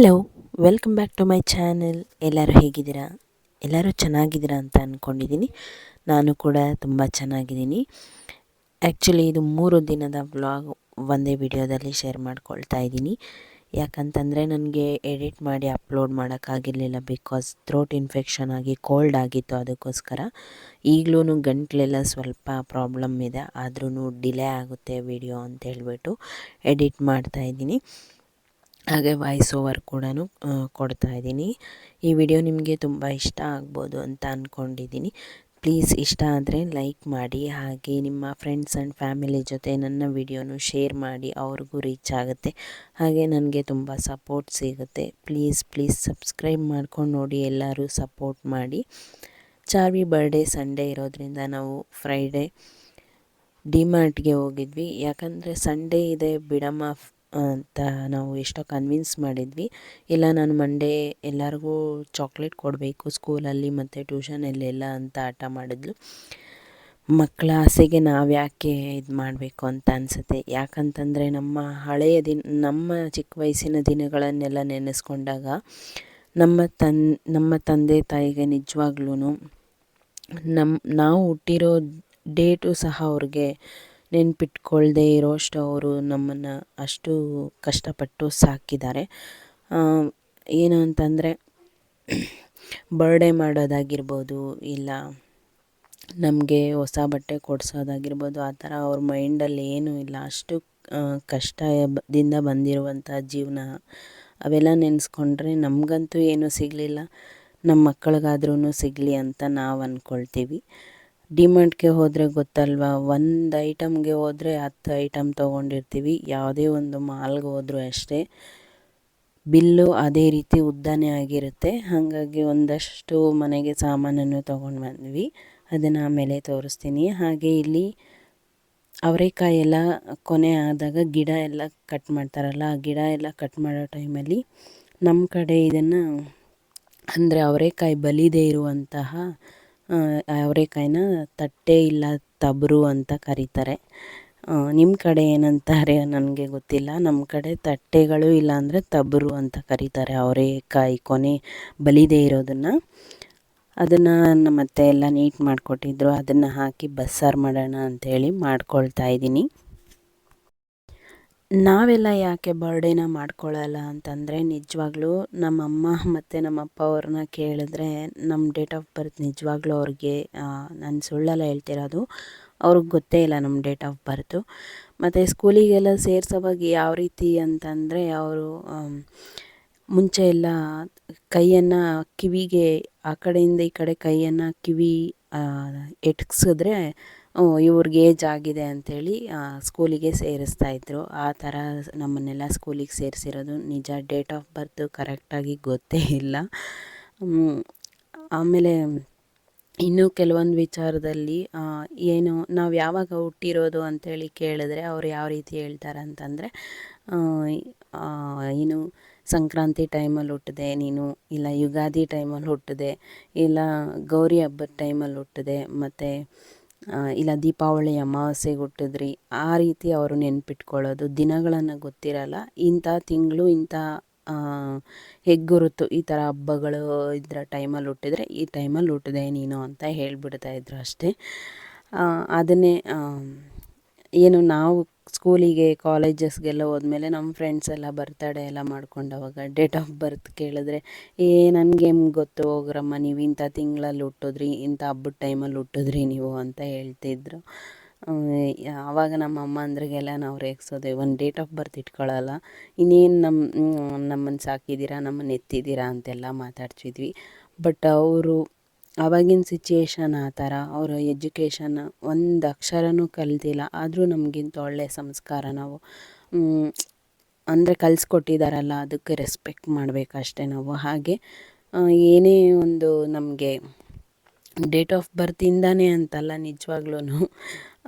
Hello, welcome back to my channel. ಎಲ್ಲರೂ ಹೇಗಿದ್ದೀರಾ? ಎಲ್ಲರೂ ಚೆನ್ನಾಗಿದ್ದೀರಾ ಅಂತ ಅಂದ್ಕೊಂಡಿದ್ದೀನಿ. ನಾನು ಕೂಡ ತುಂಬ ಚೆನ್ನಾಗಿದ್ದೀನಿ. ಆ್ಯಕ್ಚುಲಿ ಇದು 3 ದಿನದ ವ್ಲಾಗ್ ಒಂದೇ ವಿಡಿಯೋದಲ್ಲಿ ಶೇರ್ ಮಾಡ್ಕೊಳ್ತಾ ಇದ್ದೀನಿ. ಯಾಕಂತಂದರೆ ನನಗೆ ಎಡಿಟ್ ಮಾಡಿ ಅಪ್ಲೋಡ್ ಮಾಡೋಕ್ಕಾಗಿರಲಿಲ್ಲ. ಬಿಕಾಸ್ ಥ್ರೋಟ್ ಇನ್ಫೆಕ್ಷನ್ ಆಗಿ ಕೋಲ್ಡ್ ಆಗಿತ್ತು. ಅದಕ್ಕೋಸ್ಕರ ಈಗಲೂ ಗಂಟಲೆಲ್ಲ ಸ್ವಲ್ಪ ಪ್ರಾಬ್ಲಮ್ ಇದೆ. ಆದ್ರೂ ಡಿಲೇ ಆಗುತ್ತೆ ವಿಡಿಯೋ ಅಂತ ಹೇಳ್ಬಿಟ್ಟು ಎಡಿಟ್ ಮಾಡ್ತಾಯಿದ್ದೀನಿ. ಹಾಗೆ ವಾಯ್ಸ್ ಓವರ್ ಕೂಡ ಕೊಡ್ತಾಯಿದ್ದೀನಿ. ಈ ವಿಡಿಯೋ ನಿಮಗೆ ತುಂಬ ಇಷ್ಟ ಆಗ್ಬೋದು ಅಂತ ಅಂದ್ಕೊಂಡಿದ್ದೀನಿ. ಪ್ಲೀಸ್ ಇಷ್ಟ ಆದರೆ ಲೈಕ್ ಮಾಡಿ, ಹಾಗೆ ನಿಮ್ಮ ಫ್ರೆಂಡ್ಸ್ ಆ್ಯಂಡ್ ಫ್ಯಾಮಿಲಿ ಜೊತೆ ನನ್ನ ವಿಡಿಯೋನು ಶೇರ್ ಮಾಡಿ. ಅವ್ರಿಗೂ ರೀಚ್ ಆಗುತ್ತೆ, ಹಾಗೆ ನನಗೆ ತುಂಬ ಸಪೋರ್ಟ್ ಸಿಗುತ್ತೆ. ಪ್ಲೀಸ್ ಸಬ್ಸ್ಕ್ರೈಬ್ ಮಾಡ್ಕೊಂಡು ನೋಡಿ, ಎಲ್ಲರೂ ಸಪೋರ್ಟ್ ಮಾಡಿ. ಚಾರ್ವಿ ಬರ್ಡೇ ಸಂಡೇ ಇರೋದ್ರಿಂದ ನಾವು ಫ್ರೈಡೇ ಡಿಮಾರ್ಟ್ಗೆ ಹೋಗಿದ್ವಿ. ಯಾಕಂದರೆ ಸಂಡೇ ಇದೆ ಬಿಡಮ್ಮ ಅಂತ ನಾವು ಎಷ್ಟೋ ಕನ್ವಿನ್ಸ್ ಮಾಡಿದ್ವಿ. ಇಲ್ಲ, ನಾನು ಮಂಡೇ ಎಲ್ಲರಿಗೂ ಚಾಕ್ಲೇಟ್ ಕೊಡಬೇಕು ಸ್ಕೂಲಲ್ಲಿ ಮತ್ತು ಟ್ಯೂಷನಲ್ಲೆಲ್ಲ ಅಂತ ಹಠ ಮಾಡಿದ್ಲು. ಮಕ್ಕಳ ಆಸೆಗೆ ನಾವು ಯಾಕೆ ಇದು ಮಾಡಬೇಕು ಅಂತ ಅನಿಸುತ್ತೆ. ಯಾಕಂತಂದರೆ ನಮ್ಮ ಚಿಕ್ಕ ವಯಸ್ಸಿನ ದಿನಗಳನ್ನೆಲ್ಲ ನೆನೆಸ್ಕೊಂಡಾಗ ನಮ್ಮ ತಂದೆ ತಾಯಿಗೆ ನಿಜವಾಗ್ಲೂ ನಾವು ಹುಟ್ಟಿರೋ ಡೇಟು ಸಹ ಅವ್ರಿಗೆ ನೆನ್ಪಿಟ್ಕೊಳ್ದೇ ಇರೋಷ್ಟು ಅವರು ನಮ್ಮನ್ನು ಅಷ್ಟು ಕಷ್ಟಪಟ್ಟು ಸಾಕಿದ್ದಾರೆ. ಏನು ಅಂತಂದರೆ ಬರ್ಡೇ ಮಾಡೋದಾಗಿರ್ಬೋದು, ಇಲ್ಲ ನಮಗೆ ಹೊಸ ಬಟ್ಟೆ ಕೊಡಿಸೋದಾಗಿರ್ಬೋದು, ಆ ಥರ ಅವ್ರ ಮೈಂಡಲ್ಲಿ ಏನೂ ಇಲ್ಲ. ಅಷ್ಟು ಕಷ್ಟದಿಂದ ಬಂದಿರುವಂಥ ಜೀವನ. ಅವೆಲ್ಲ ನೆನೆಸ್ಕೊಂಡ್ರೆ ನಮಗಂತೂ ಏನೂ ಸಿಗಲಿಲ್ಲ, ನಮ್ಮ ಮಕ್ಕಳಿಗಾದ್ರೂ ಸಿಗಲಿ ಅಂತ ನಾವು ಅಂದ್ಕೊಳ್ತೀವಿ. ಡಿಮಾರ್ಟ್ಗೆ ಹೋದರೆ ಗೊತ್ತಲ್ವ, ಒಂದು ಐಟಮ್ಗೆ ಹೋದರೆ 10 ಐಟಮ್ ತೊಗೊಂಡಿರ್ತೀವಿ. ಯಾವುದೇ ಒಂದು ಮಾಲ್ಗೆ ಹೋದರೂ ಅಷ್ಟೇ, ಬಿಲ್ಲು ಅದೇ ರೀತಿ ಉದ್ದನೇ ಆಗಿರುತ್ತೆ. ಹಾಗಾಗಿ ಒಂದಷ್ಟು ಮನೆಗೆ ಸಾಮಾನನ್ನು ತೊಗೊಂಡು ಬಂದ್ವಿ. ಅದನ್ನು ಆಮೇಲೆ ತೋರಿಸ್ತೀನಿ. ಹಾಗೆ ಇಲ್ಲಿ ಅವರೆಕಾಯಿ ಎಲ್ಲ ಕೊನೆ ಆದಾಗ ಗಿಡ ಎಲ್ಲ ಕಟ್ ಮಾಡ್ತಾರಲ್ಲ, ಆ ಗಿಡ ಎಲ್ಲ ಕಟ್ ಮಾಡೋ ಟೈಮಲ್ಲಿ ನಮ್ಮ ಕಡೆ ಇದನ್ನು ಅಂದರೆ ಅವರೆಕಾಯಿ ಬಲಿದೇ ಇರುವಂತಹ ಅವರೆಕಾಯಿನ ತಟ್ಟೆ ಇಲ್ಲ ತಬರು ಅಂತ ಕರೀತಾರೆ. ನಿಮ್ಮ ಕಡೆ ಏನಂತಾರೆ ನನಗೆ ಗೊತ್ತಿಲ್ಲ. ನಮ್ಮ ಕಡೆ ತಟ್ಟೆಗಳು ಇಲ್ಲಾಂದರೆ ತಬರು ಅಂತ ಕರೀತಾರೆ ಅವರೆಕಾಯಿ ಕೊನೆ ಬಲಿದೇ ಇರೋದನ್ನು. ಅದನ್ನು ನಮ್ಮ ಅತ್ತೆ ಎಲ್ಲ ನೀಟ್ ಮಾಡಿಕೊಟ್ಟಿದ್ರು. ಅದನ್ನು ಹಾಕಿ ಬಸ್ಸಾರು ಮಾಡೋಣ ಅಂಥೇಳಿ ಮಾಡ್ಕೊಳ್ತಾ ಇದ್ದೀನಿ. ನಾವೆಲ್ಲ ಯಾಕೆ ಬರ್ಡೇನ ಮಾಡ್ಕೊಳ್ಳಲ್ಲ ಅಂತಂದರೆ, ನಿಜವಾಗ್ಲೂ ನಮ್ಮಮ್ಮ ಮತ್ತು ನಮ್ಮಪ್ಪ ಅವ್ರನ್ನ ಕೇಳಿದ್ರೆ ನಮ್ಮ ಡೇಟ್ ಆಫ್ ಬರ್ತ್ ನಿಜವಾಗ್ಲೂ ಅವ್ರಿಗೆ, ನಾನು ಸುಳ್ಳೆಲ್ಲ ಹೇಳ್ತಿರೋದು, ಅವ್ರಿಗೆ ಗೊತ್ತೇ ಇಲ್ಲ ನಮ್ಮ ಡೇಟ್ ಆಫ್ ಬರ್ತು. ಮತ್ತು ಸ್ಕೂಲಿಗೆಲ್ಲ ಸೇರಿಸೋವಾಗ ಯಾವ ರೀತಿ ಅಂತಂದರೆ, ಅವರು ಮುಂಚೆ ಎಲ್ಲ ಕೈಯನ್ನು ಕಿವಿಗೆ ಆ ಕಡೆಯಿಂದ ಈ ಕಡೆ ಕೈಯನ್ನು ಕಿವಿ ಎಟ್ಕಿಸಿದ್ರೆ ಇವ್ರಿಗೆ ಏಜ್ ಆಗಿದೆ ಅಂಥೇಳಿ ಸ್ಕೂಲಿಗೆ ಸೇರಿಸ್ತಾಯಿದ್ರು. ಆ ಥರ ನಮ್ಮನ್ನೆಲ್ಲ ಸ್ಕೂಲಿಗೆ ಸೇರಿಸಿರೋದು. ನಿಜ ಡೇಟ್ ಆಫ್ ಬರ್ತು ಕರೆಕ್ಟಾಗಿ ಗೊತ್ತೇ ಇಲ್ಲ. ಆಮೇಲೆ ಇನ್ನೂ ಕೆಲವೊಂದು ವಿಚಾರದಲ್ಲಿ ಏನು ನಾವು ಯಾವಾಗ ಹುಟ್ಟಿರೋದು ಅಂಥೇಳಿ ಕೇಳಿದ್ರೆ ಅವ್ರು ಯಾವ ರೀತಿ ಹೇಳ್ತಾರೆ ಅಂತಂದರೆ, ಏನು ಸಂಕ್ರಾಂತಿ ಟೈಮಲ್ಲಿ ಹುಟ್ಟಿದೆ ನೀನು, ಇಲ್ಲ ಯುಗಾದಿ ಟೈಮಲ್ಲಿ ಹುಟ್ಟಿದೆ, ಇಲ್ಲ ಗೌರಿ ಹಬ್ಬದ ಟೈಮಲ್ಲಿ ಹುಟ್ಟಿದೆ, ಮತ್ತು ಇಲ್ಲ ದೀಪಾವಳಿ ಅಮಾವಾಸ್ಯೆಗೆ ಹುಟ್ಟಿದ್ರಿ. ಆ ರೀತಿ ಅವರು ನೆನ್ಪಿಟ್ಕೊಳ್ಳೋದು. ದಿನಗಳನ್ನು ಗೊತ್ತಿರಲ್ಲ. ಇಂಥ ತಿಂಗಳು ಇಂಥ ಹೆಗ್ಗುರುತು ಈ ಥರ ಹಬ್ಬಗಳು ಇದರ ಟೈಮಲ್ಲಿ ಹುಟ್ಟಿದರೆ ಈ ಟೈಮಲ್ಲಿ ಹುಟ್ಟಿದೆ ನೀನು ಅಂತ ಹೇಳ್ಬಿಡ್ತಾಯಿದ್ರು ಅಷ್ಟೇ. ಅದನ್ನೇ ಏನು ನಾವು ಸ್ಕೂಲಿಗೆ ಕಾಲೇಜಸ್ಗೆಲ್ಲ ಹೋದ್ಮೇಲೆ ನಮ್ಮ ಫ್ರೆಂಡ್ಸ್ ಎಲ್ಲ ಬರ್ತಡೇ ಎಲ್ಲ ಮಾಡ್ಕೊಂಡವಾಗ ಡೇಟ್ ಆಫ್ ಬರ್ತ್ ಕೇಳಿದ್ರೆ, ನನಗೆ ಗೊತ್ತು ಹೋಗ್ರಮ್ಮ, ನೀವು ಇಂಥ ತಿಂಗಳಲ್ಲಿ ಹುಟ್ಟಿದ್ರಿ, ಇಂಥ ಹಬ್ಬದ ಟೈಮಲ್ಲಿ ಹುಟ್ಟಿದ್ರಿ ನೀವು ಅಂತ ಹೇಳ್ತಿದ್ರು. ಆವಾಗ ನಮ್ಮ ಅಮ್ಮ ಅಂದ್ರಿಗೆಲ್ಲ ನಾವು ರೇಗಿಸೋದೆ, ಒಂದು ಡೇಟ್ ಆಫ್ ಬರ್ತ್ ಇಟ್ಕೊಳ್ಳಲ್ಲ, ಇನ್ನೇನು ನಮ್ಮನ್ನು ಸಾಕಿದ್ದೀರಾ, ನಮ್ಮನ್ನು ಎತ್ತಿದ್ದೀರಾ ಅಂತೆಲ್ಲ ಮಾತಾಡ್ತಿದ್ವಿ. ಬಟ್ ಅವರು ಆವಾಗಿನ ಸಿಚುಯೇಷನ್ ಆ ಥರ. ಅವರ ಎಜುಕೇಷನ್ ಒಂದು ಅಕ್ಷರನೂ ಕಲ್ತಿಲ್ಲ, ಆದರೂ ನಮಗಿಂತ ಒಳ್ಳೆಯ ಸಂಸ್ಕಾರ ನಾವು ಅಂದರೆ ಕಲಿಸ್ಕೊಟ್ಟಿದ್ದಾರಲ್ಲ, ಅದಕ್ಕೆ ರೆಸ್ಪೆಕ್ಟ್ ಮಾಡಬೇಕಷ್ಟೆ ನಾವು. ಹಾಗೆ ಏನೇ ಒಂದು ನಮಗೆ ಡೇಟ್ ಆಫ್ ಬರ್ತಿಂದಾನೇ ಅಂತಲ್ಲ, ನಿಜವಾಗ್ಲೂ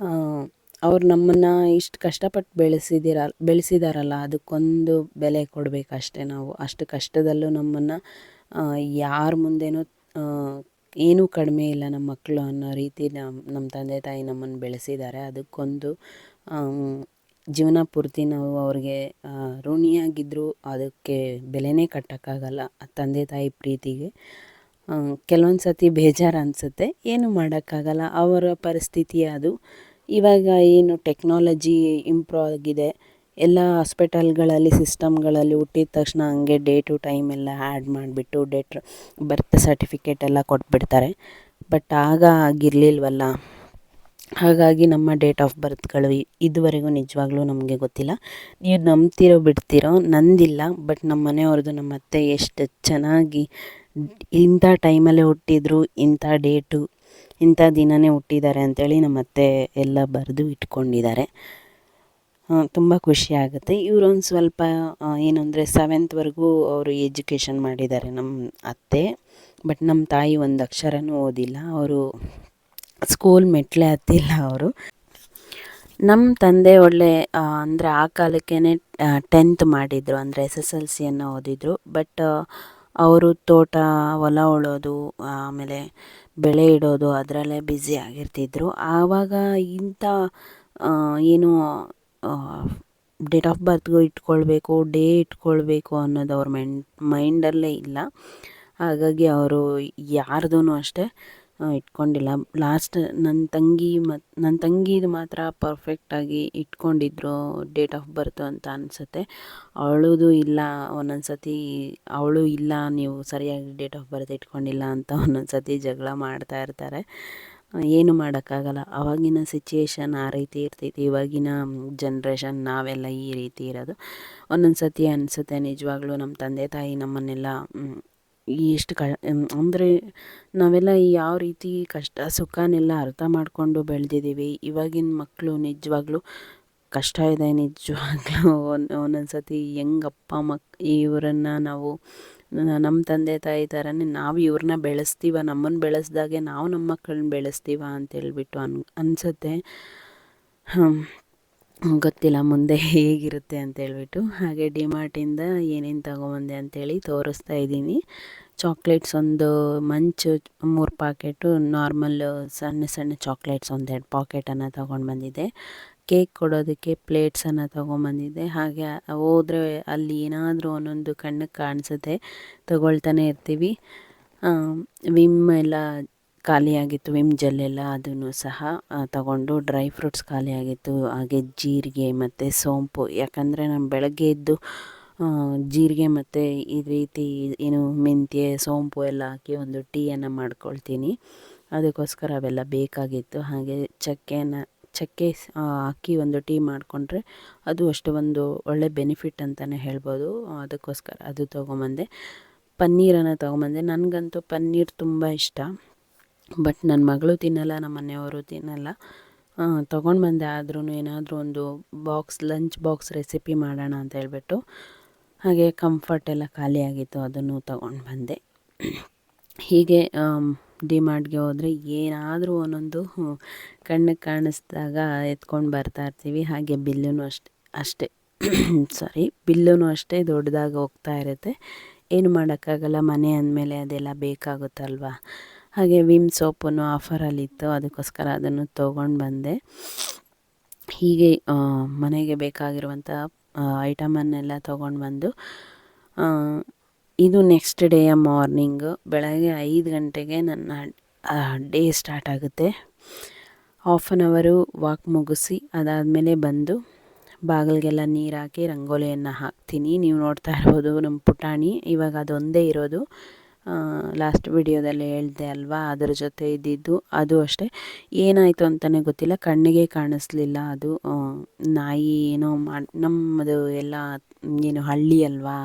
ಅವ್ರು ನಮ್ಮನ್ನು ಇಷ್ಟು ಕಷ್ಟಪಟ್ಟು ಬೆಳೆಸಿದಾರಲ್ಲ, ಅದಕ್ಕೊಂದು ಬೆಲೆ ಕೊಡಬೇಕಷ್ಟೆ ನಾವು. ಅಷ್ಟು ಕಷ್ಟದಲ್ಲೂ ನಮ್ಮನ್ನು ಯಾರ ಮುಂದೆನೂ ಏನೂ ಕಡಿಮೆ ಇಲ್ಲ ನಮ್ಮ ಮಕ್ಕಳು ಅನ್ನೋ ರೀತಿ ನಮ್ಮ ತಂದೆ ತಾಯಿ ನಮ್ಮನ್ನು ಬೆಳೆಸಿದ್ದಾರೆ. ಅದಕ್ಕೊಂದು ಜೀವನ ಪೂರ್ತಿ ನಾವು ಅವ್ರಿಗೆ ಋಣಿಯಾಗಿದ್ದರೂ ಅದಕ್ಕೆ ಬೆಲೆನೇ ಕಟ್ಟೋಕ್ಕಾಗಲ್ಲ ತಂದೆ ತಾಯಿ ಪ್ರೀತಿಗೆ. ಕೆಲವೊಂದು ಸತಿ ಬೇಜಾರು ಅನಿಸುತ್ತೆ, ಏನು ಮಾಡೋಕ್ಕಾಗಲ್ಲ, ಅವರ ಪರಿಸ್ಥಿತಿ ಅದು. ಇವಾಗ ಏನು ಟೆಕ್ನಾಲಜಿ ಇಂಪ್ರೂವ್ ಆಗಿದೆ, ಎಲ್ಲ ಹಾಸ್ಪಿಟಲ್ಗಳಲ್ಲಿ ಸಿಸ್ಟಮ್ಗಳಲ್ಲಿ ಹುಟ್ಟಿದ ತಕ್ಷಣ ಹಂಗೆ ಡೇ ಟು ಟೈಮ್ ಎಲ್ಲ ಆ್ಯಡ್ ಮಾಡಿಬಿಟ್ಟು ಬರ್ತ್ ಸರ್ಟಿಫಿಕೇಟ್ ಎಲ್ಲ ಕೊಟ್ಬಿಡ್ತಾರೆ. ಬಟ್ ಆಗ ಆಗಿರಲಿಲ್ವಲ್ಲ, ಹಾಗಾಗಿ ನಮ್ಮ ಡೇಟ್ ಆಫ್ ಬರ್ತ್ಗಳು ಇದುವರೆಗೂ ನಿಜವಾಗ್ಲೂ ನಮಗೆ ಗೊತ್ತಿಲ್ಲ. ನೀವು ನಂಬ್ತಿರೋ ಬಿಡ್ತಿರೋ, ನಂದಿಲ್ಲ. ಬಟ್ ನಮ್ಮ ಮನೆಯವ್ರದ್ದು, ನಮ್ಮ ಅತ್ತೆ ಎಷ್ಟು ಚೆನ್ನಾಗಿ ಇಂಥ ಟೈಮಲ್ಲೇ ಹುಟ್ಟಿದ್ರು, ಇಂಥ ಡೇಟು ಇಂಥ ದಿನವೇ ಹುಟ್ಟಿದ್ದಾರೆ ಅಂಥೇಳಿ ನಮ್ಮ ಅತ್ತೆ ಎಲ್ಲ ಬರೆದು ಇಟ್ಕೊಂಡಿದ್ದಾರೆ. ತುಂಬ ಖುಷಿಯಾಗುತ್ತೆ. ಇವರೊಂದು ಸ್ವಲ್ಪ ಏನು ಅಂದರೆ 7th ಅವರು ಎಜುಕೇಷನ್ ಮಾಡಿದ್ದಾರೆ ನಮ್ಮ ಅತ್ತೆ. ಬಟ್ ನಮ್ಮ ತಾಯಿ ಒಂದು ಅಕ್ಷರನೂ ಓದಿಲ್ಲ, ಅವರು ಸ್ಕೂಲ್ ಮೆಟ್ಲೆ ಹತ್ತಿಲ್ಲ ಅವರು. ನಮ್ಮ ತಂದೆ ಒಳ್ಳೆ ಅಂದರೆ ಆ ಕಾಲಕ್ಕೇ 10th ಮಾಡಿದರು, ಅಂದರೆ SSLCಯನ್ನು ಓದಿದರು. ಬಟ್ ಅವರು ತೋಟ, ಹೊಲ ಉಳೋದು, ಆಮೇಲೆ ಬೆಳೆ ಇಡೋದು ಅದರಲ್ಲೇ ಬ್ಯುಸಿ ಆಗಿರ್ತಿದ್ರು. ಆವಾಗ ಇಂಥ ಏನು ಡೇಟ್ ಆಫ್ ಬರ್ತ್ಗೂ ಇಟ್ಕೊಳ್ಬೇಕು, ಡೇ ಇಟ್ಕೊಳ್ಬೇಕು ಅನ್ನೋದು ಅವ್ರ ಮೈಂಡಲ್ಲೇ ಇಲ್ಲ. ಹಾಗಾಗಿ ಅವರು ಯಾರ್ದೂ ಅಷ್ಟೇ ಇಟ್ಕೊಂಡಿಲ್ಲ. ಲಾಸ್ಟ್ ನನ್ನ ತಂಗಿದು ಮಾತ್ರ ಪರ್ಫೆಕ್ಟಾಗಿ ಇಟ್ಕೊಂಡಿದ್ರು ಡೇಟ್ ಆಫ್ ಬರ್ತು ಅಂತ ಅನಿಸುತ್ತೆ. ಅವಳದು ಇಲ್ಲ, ಒಂದೊಂದು ಸತಿ ಅವಳು ಇಲ್ಲ, ನೀವು ಸರಿಯಾಗಿ ಡೇಟ್ ಆಫ್ ಬರ್ತ್ ಇಟ್ಕೊಂಡಿಲ್ಲ ಅಂತ ಒಂದೊಂದು ಸತಿ ಜಗಳ ಮಾಡ್ತಾ ಇರ್ತಾರೆ. ಏನು ಮಾಡೋಕ್ಕಾಗಲ್ಲ, ಆವಾಗಿನ ಸಿಚುಯೇಷನ್ ಆ ರೀತಿ ಇರ್ತೈತಿ, ಇವಾಗಿನ ಜನ್ರೇಷನ್ ನಾವೆಲ್ಲ ಈ ರೀತಿ ಇರೋದು. ಒಂದೊಂದು ಸತಿ ಅನಿಸುತ್ತೆ ನಿಜವಾಗ್ಲೂ ನಮ್ಮ ತಂದೆ ತಾಯಿ ನಮ್ಮನ್ನೆಲ್ಲ ಎಷ್ಟು ಅಂದರೆ ನಾವೆಲ್ಲ ಯಾವ ರೀತಿ ಕಷ್ಟ ಸುಖನೆಲ್ಲ ಅರ್ಥ ಮಾಡಿಕೊಂಡು ಬೆಳೆದಿದ್ದೀವಿ. ಇವಾಗಿನ ಮಕ್ಕಳು ನಿಜವಾಗ್ಲೂ ಕಷ್ಟ ಇದೆ ನಿಜವಾಗ್ಲೂ. ಒಂದೊಂದು ಸತಿ ಹೆಂಗಪ್ಪ ಇವರನ್ನು ನಾವು ನಮ್ಮ ತಂದೆ ತಾಯಿ ಥರನೇ ನಾವು ಇವ್ರನ್ನ ಬೆಳೆಸ್ತೀವ, ನಮ್ಮನ್ನು ಬೆಳೆಸ್ದಾಗೆ ನಾವು ನಮ್ಮ ಮಕ್ಕಳನ್ನ ಬೆಳೆಸ್ತೀವ ಅಂತೇಳ್ಬಿಟ್ಟು ಅನಿಸುತ್ತೆ. ಗೊತ್ತಿಲ್ಲ ಮುಂದೆ ಹೇಗಿರುತ್ತೆ ಅಂತೇಳ್ಬಿಟ್ಟು. ಹಾಗೆ ಡಿಮಾರ್ಟಿಂದ ಏನೇನು ತೊಗೊಬಂದೆ ಅಂಥೇಳಿ ತೋರಿಸ್ತಾ ಇದ್ದೀನಿ. ಚಾಕ್ಲೇಟ್ಸ್ ಒಂದು ಮಂಚು 3 ಪಾಕೆಟು, ನಾರ್ಮಲ್ ಸಣ್ಣ ಸಣ್ಣ ಚಾಕ್ಲೇಟ್ಸ್ 1-2 ಪಾಕೆಟನ್ನು ತೊಗೊಂಡು ಬಂದಿದ್ದೆ. ಕೇಕ್ ಕೊಡೋದಕ್ಕೆ ಪ್ಲೇಟ್ಸನ್ನು ತೊಗೊಂಬಂದಿದ್ದೆ. ಹಾಗೆ ಹೋದರೆ ಅಲ್ಲಿ ಏನಾದರೂ ಒಂದೊಂದು ಕಣ್ಣಿಗೆ ಕಾಣಿಸುತ್ತೆ, ತೊಗೊಳ್ತಾನೆ ಇರ್ತೀವಿ. ವಿಮ್ ಎಲ್ಲ ಖಾಲಿಯಾಗಿತ್ತು, ವಿಮ್ ಜೆಲ್ಲೆಲ್ಲ ಅದನ್ನು ಸಹ ತಗೊಂಡು, ಡ್ರೈ ಫ್ರೂಟ್ಸ್ ಖಾಲಿಯಾಗಿತ್ತು. ಹಾಗೆ ಜೀರಿಗೆ ಮತ್ತು ಸೋಂಪು, ಯಾಕಂದರೆ ನಾನು ಬೆಳಗ್ಗೆ ಎದ್ದು ಜೀರಿಗೆ ಮತ್ತು ಈ ರೀತಿ ಏನು ಮೆಂತ್ಯ ಸೋಂಪು ಎಲ್ಲ ಹಾಕಿ ಒಂದು ಟೀಯನ್ನು ಮಾಡ್ಕೊಳ್ತೀನಿ, ಅದಕ್ಕೋಸ್ಕರ ಅವೆಲ್ಲ ಬೇಕಾಗಿತ್ತು. ಹಾಗೆ ಚಕ್ಕೆ ಹಾಕಿ ಒಂದು ಟೀ ಮಾಡಿಕೊಂಡ್ರೆ ಅದು ಅಷ್ಟು ಒಂದು ಒಳ್ಳೆ ಬೆನಿಫಿಟ್ ಅಂತಲೇ ಹೇಳ್ಬೋದು. ಅದಕ್ಕೋಸ್ಕರ ಅದು ತೊಗೊಂಬಂದೆ. ಪನ್ನೀರನ್ನು ತೊಗೊಂಬಂದೆ. ನನಗಂತೂ ಪನ್ನೀರ್ ತುಂಬ ಇಷ್ಟ, ಬಟ್ ನನ್ನ ಮಗಳು ತಿನ್ನಲ್ಲ, ನಮ್ಮ ಮನೆಯವರು ತಿನ್ನಲ್ಲ. ತೊಗೊಂಡು ಬಂದೆ. ಆದ್ರೂ ಏನಾದರೂ ಒಂದು ಲಂಚ್ ಬಾಕ್ಸ್ ರೆಸಿಪಿ ಮಾಡೋಣ ಅಂತ ಹೇಳ್ಬಿಟ್ಟು. ಹಾಗೆ ಕಂಫರ್ಟ್ ಎಲ್ಲ ಖಾಲಿಯಾಗಿತ್ತು, ಅದನ್ನು ತೊಗೊಂಡು ಬಂದೆ. ಹೀಗೆ ಡಿಮಾರ್ಟ್ಗೆ ಹೋದರೆ ಏನಾದರೂ ಒಂದೊಂದು ಕಣ್ಣಿಗೆ ಕಾಣಿಸ್ದಾಗ ಎತ್ಕೊಂಡು ಬರ್ತಾಯಿರ್ತೀವಿ. ಹಾಗೆ ಬಿಲ್ಲೂ ಅಷ್ಟೇ ಬಿಲ್ಲೂ ಅಷ್ಟೇ ದೊಡ್ಡದಾಗಿ ಹೋಗ್ತಾ ಇರುತ್ತೆ. ಏನು ಮಾಡೋಕ್ಕಾಗಲ್ಲ, ಮನೆ ಅಂದಮೇಲೆ ಅದೆಲ್ಲ ಬೇಕಾಗುತ್ತಲ್ವ. ಹಾಗೆ ವಿಮ್ ಸೋಪನ್ನು ಆಫರಲ್ಲಿತ್ತು, ಅದಕ್ಕೋಸ್ಕರ ಅದನ್ನು ತೊಗೊಂಡು ಬಂದೆ. ಹೀಗೆ ಮನೆಗೆ ಬೇಕಾಗಿರುವಂಥ ಐಟಮನ್ನೆಲ್ಲ ತೊಗೊಂಡು ಬಂದು, ಇದು ನೆಕ್ಸ್ಟ್ ಡೇಯ ಮಾರ್ನಿಂಗು. ಬೆಳಗ್ಗೆ 5 ಗಂಟೆಗೆ ನನ್ನ ಡೇ ಸ್ಟಾರ್ಟ್ ಆಗುತ್ತೆ. 1/2 ಅವರು ವಾಕ್ ಮುಗಿಸಿ ಅದಾದಮೇಲೆ ಬಂದು ಬಾಗಿಲಿಗೆಲ್ಲ ನೀರು ಹಾಕಿ ರಂಗೋಲಿಯನ್ನು ಹಾಕ್ತೀನಿ. ನೀವು ನೋಡ್ತಾ ಇರ್ಬೋದು ನಮ್ಮ ಪುಟಾಣಿ. ಇವಾಗ ಅದೊಂದೇ ಇರೋದು, ಲಾಸ್ಟ್ ವಿಡಿಯೋದಲ್ಲಿ ಹೇಳಿದೆ ಅಲ್ವಾ, ಅದರ ಜೊತೆ ಇದ್ದಿದ್ದು. ಅದು ಅಷ್ಟೇ, ಏನಾಯಿತು ಅಂತಲೇ ಗೊತ್ತಿಲ್ಲ, ಕಣ್ಣಿಗೆ ಕಾಣಿಸ್ಲಿಲ್ಲ. ಅದು ನಾಯಿ ಏನೋ ನಮ್ಮದು ಎಲ್ಲ ಏನು ಹಳ್ಳಿ ಅಲ್ವಾ,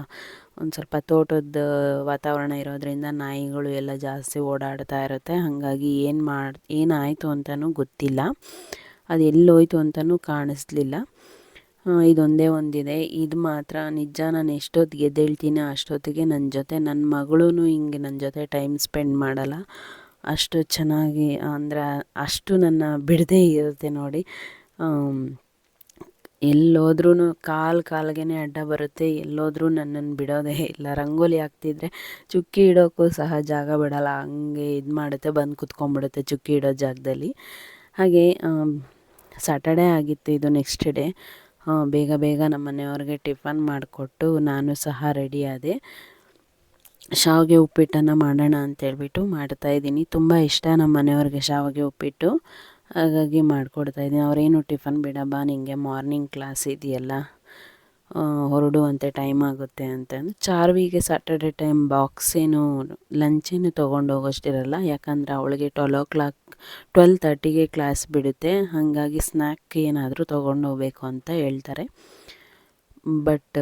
ಒಂದು ಸ್ವಲ್ಪ ತೋಟದ ವಾತಾವರಣ ಇರೋದರಿಂದ ನಾಯಿಗಳು ಎಲ್ಲ ಜಾಸ್ತಿ ಓಡಾಡ್ತಾ ಇರುತ್ತೆ. ಹಾಗಾಗಿ ಏನಾಯಿತು ಅಂತಲೂ ಗೊತ್ತಿಲ್ಲ, ಅದು ಎಲ್ಲೋಯ್ತು ಅಂತಲೂ ಕಾಣಿಸ್ಲಿಲ್ಲ. ಇದೊಂದೇ ಒಂದಿದೆ. ಇದು ಮಾತ್ರ ನಿಜ, ನಾನು ಎಷ್ಟೊತ್ತಿಗೆ ಎದ್ದೇಳ್ತೀನಿ ಅಷ್ಟೊತ್ತಿಗೆ ನನ್ನ ಮಗಳೂ ಹಿಂಗೆ ನನ್ನ ಜೊತೆ ಟೈಮ್ ಸ್ಪೆಂಡ್ ಮಾಡಲ್ಲ. ಅಷ್ಟು ಚೆನ್ನಾಗಿ ಅಂದರೆ ಅಷ್ಟು ನನ್ನ ಬಿಡದೇ ಇರುತ್ತೆ ನೋಡಿ. ಎಲ್ಲೋದ್ರೂ ಕಾಲ್ಗೆ ಅಡ್ಡ ಬರುತ್ತೆ, ಎಲ್ಲೋದ್ರೂ ನನ್ನನ್ನು ಬಿಡೋದೇ ಇಲ್ಲ. ರಂಗೋಲಿ ಹಾಕ್ತಿದ್ರೆ ಚುಕ್ಕಿ ಇಡೋಕ್ಕೂ ಸಹ ಜಾಗ ಬಿಡಲ್ಲ, ಹಂಗೆ ಇದು ಮಾಡುತ್ತೆ, ಬಂದು ಕುತ್ಕೊಂಡ್ಬಿಡುತ್ತೆ ಚುಕ್ಕಿ ಇಡೋ ಜಾಗದಲ್ಲಿ. ಹಾಗೆ ಸ್ಯಾಟರ್ಡೇ ಆಗಿತ್ತು ಇದು ನೆಕ್ಸ್ಟ್ ಡೇ. ಬೇಗ ಬೇಗ ನಮ್ಮ ಮನೆಯವ್ರಿಗೆ ಟಿಫನ್ ಮಾಡಿಕೊಟ್ಟು ನಾನು ಸಹ ರೆಡಿ ಆದೆ. ಶಾವಿಗೆ ಉಪ್ಪಿಟ್ಟನ್ನು ಮಾಡೋಣ ಅಂತೇಳ್ಬಿಟ್ಟು ಮಾಡ್ತಾಯಿದ್ದೀನಿ. ತುಂಬ ಇಷ್ಟ ನಮ್ಮ ಮನೆಯವ್ರಿಗೆ ಶಾವಿಗೆ ಉಪ್ಪಿಟ್ಟು, ಹಾಗಾಗಿ ಮಾಡಿಕೊಡ್ತಾಯಿದ್ದೀನಿ. ಅವರೇನು ಟಿಫನ್ ಬೇಡ ನಿನಗೆ ಮಾರ್ನಿಂಗ್ ಕ್ಲಾಸ್ ಇದೆಯಲ್ಲ, ಹೊರಡುವಂತೆ ಟೈಮ್ ಆಗುತ್ತೆ ಅಂತಂದು. ಚಾರ್ವಿಗೆ ಸ್ಯಾಟರ್ಡೆ ಟೈಮ್ ಬಾಕ್ಸ್ ಲಂಚೇನು ತೊಗೊಂಡು ಹೋಗೋಷ್ಟಿರಲ್ಲ, ಯಾಕಂದರೆ ಅವಳಿಗೆ 12:30ಗೆ ಕ್ಲಾಸ್ ಬಿಡುತ್ತೆ. ಹಾಗಾಗಿ ಸ್ನ್ಯಾಕ್ ಏನಾದರೂ ತೊಗೊಂಡು ಹೋಗಬೇಕು ಅಂತ ಹೇಳ್ತಾರೆ. ಬಟ್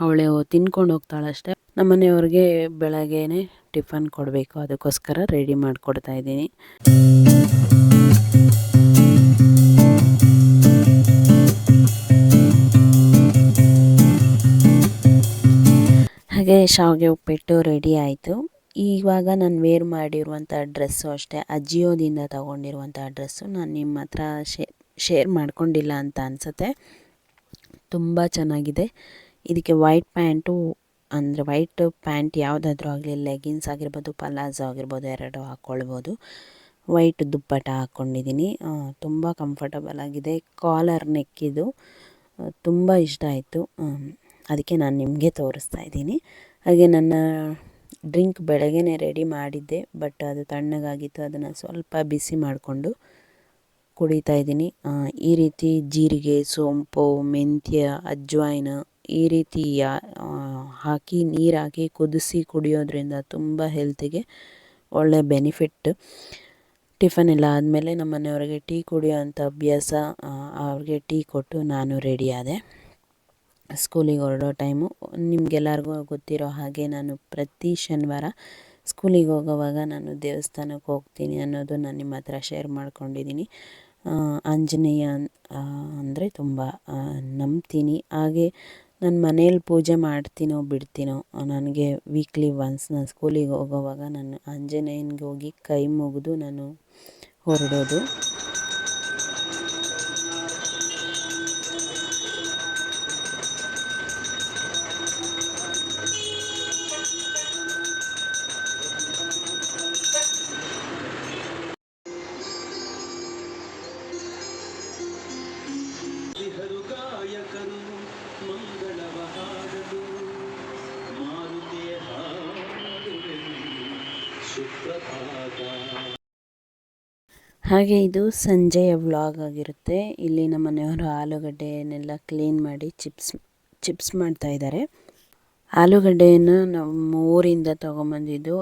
ಅವಳು ತಿನ್ಕೊಂಡು ಹೋಗ್ತಾಳಷ್ಟೆ. ನಮ್ಮ ಮನೆಯವ್ರಿಗೆ ಬೆಳಗ್ಗೆನೇ ಟಿಫನ್ ಕೊಡಬೇಕು, ಅದಕ್ಕೋಸ್ಕರ ರೆಡಿ ಮಾಡಿಕೊಡ್ತಾಯಿದ್ದೀನಿ. ಹಾಗೆ ಶಾವಿಗೆ ಉಪ್ಪಿಟ್ಟು ರೆಡಿ ಆಯಿತು. ಇವಾಗ ನಾನು ವೇರ್ ಮಾಡಿರುವಂಥ ಡ್ರೆಸ್ಸು ಅಷ್ಟೇ, ಅಜಿಯೋದಿಂದ ತೊಗೊಂಡಿರುವಂಥ ಡ್ರೆಸ್ಸು. ನಾನು ನಿಮ್ಮ ಹತ್ರ ಶೇರ್ ಮಾಡ್ಕೊಂಡಿಲ್ಲ ಅಂತ ಅನಿಸುತ್ತೆ. ತುಂಬ ಚೆನ್ನಾಗಿದೆ. ಇದಕ್ಕೆ ವೈಟ್ ಪ್ಯಾಂಟು, ಅಂದರೆ ವೈಟ್ ಪ್ಯಾಂಟ್ ಯಾವುದಾದ್ರೂ ಆಗಲಿ, ಲೆಗಿನ್ಸ್ ಆಗಿರ್ಬೋದು, ಪಲಾಝೋ ಆಗಿರ್ಬೋದು, ಎರಡು ಹಾಕ್ಕೊಳ್ಬೋದು. ವೈಟ್ ದುಪ್ಪಟ ಹಾಕ್ಕೊಂಡಿದ್ದೀನಿ. ತುಂಬ ಕಂಫರ್ಟಬಲ್ ಆಗಿದೆ. ಕಾಲರ್ ನೆಕ್ಕಿದು ತುಂಬ ಇಷ್ಟ ಆಯಿತು, ಅದಕ್ಕೆ ನಾನು ನಿಮಗೆ ತೋರಿಸ್ತಾ ಇದ್ದೀನಿ. ಹಾಗೆ ನನ್ನ ಡ್ರಿಂಕ್ ಬೆಳಗ್ಗೆನೇ ರೆಡಿ ಮಾಡಿದ್ದೆ, ಬಟ್ ಅದು ತಣ್ಣಗಾಗಿತ್ತು. ಅದನ್ನು ಸ್ವಲ್ಪ ಬಿಸಿ ಮಾಡಿಕೊಂಡು ಕುಡಿತಾ ಇದ್ದೀನಿ. ಈ ರೀತಿ ಜೀರಿಗೆ, ಸೋಂಪು, ಮೆಂತ್ಯ, ಅಜ್ವಾಯಿನ ಈ ರೀತಿ ಹಾಕಿ ನೀರು ಹಾಕಿ ಕುದಿಸಿ ಕುಡಿಯೋದ್ರಿಂದ ತುಂಬ ಹೆಲ್ತಿಗೆ ಒಳ್ಳೆಯ ಬೆನಿಫಿಟ್. ಟಿಫನ್ ಎಲ್ಲ ಆದಮೇಲೆ ನಮ್ಮ ಮನೆಯವರಿಗೆ ಟೀ ಕುಡಿಯೋ ಅಂಥ ಅಭ್ಯಾಸ, ಅವ್ರಿಗೆ ಟೀ ಕೊಟ್ಟು ನಾನು ರೆಡಿ ಆದೆ. ಸ್ಕೂಲಿಗೆ ಹೊರಡೋ ಟೈಮು. ನಿಮಗೆಲ್ಲರಿಗೂ ಗೊತ್ತಿರೋ ಹಾಗೆ ನಾನು ಪ್ರತಿ ಶನಿವಾರ ಸ್ಕೂಲಿಗೆ ಹೋಗೋವಾಗ ನಾನು ದೇವಸ್ಥಾನಕ್ಕೆ ಹೋಗ್ತೀನಿ ಅನ್ನೋದು ನಾನು ನಿಮ್ಮ ಹತ್ರ ಶೇರ್ ಮಾಡ್ಕೊಂಡಿದ್ದೀನಿ. ಆಂಜನೇಯ ಅಂದರೆ ತುಂಬ ನಂಬ್ತೀನಿ. ಹಾಗೆ ನಾನು ಮನೇಲಿ ಪೂಜೆ ಮಾಡ್ತೀನೋ ಬಿಡ್ತೀನೋ, ನನಗೆ ವೀಕ್ಲಿ ಒನ್ಸ್ ನಾನು ಸ್ಕೂಲಿಗೆ ಹೋಗೋವಾಗ ನಾನು ಆಂಜನೇಯನಿಗೆ ಹೋಗಿ ಕೈ ಮುಗಿದು ನಾನು ಹೊರಡೋದು. ಹಾಗೆ ಇದು ಸಂಜೆಯ ವ್ಲಾಗ್ ಆಗಿರುತ್ತೆ. ಇಲ್ಲಿ ನಮ್ಮ ಮನೆಯವರು ಆಲೂಗಡ್ಡೆಯನ್ನೆಲ್ಲ ಕ್ಲೀನ್ ಮಾಡಿ ಚಿಪ್ಸ್ ಮಾಡ್ತಾಯಿದ್ದಾರೆ. ಆಲೂಗಡ್ಡೆಯನ್ನು ನಮ್ಮ ಊರಿಂದ ತೊಗೊಂಬಂದಿದ್ದು,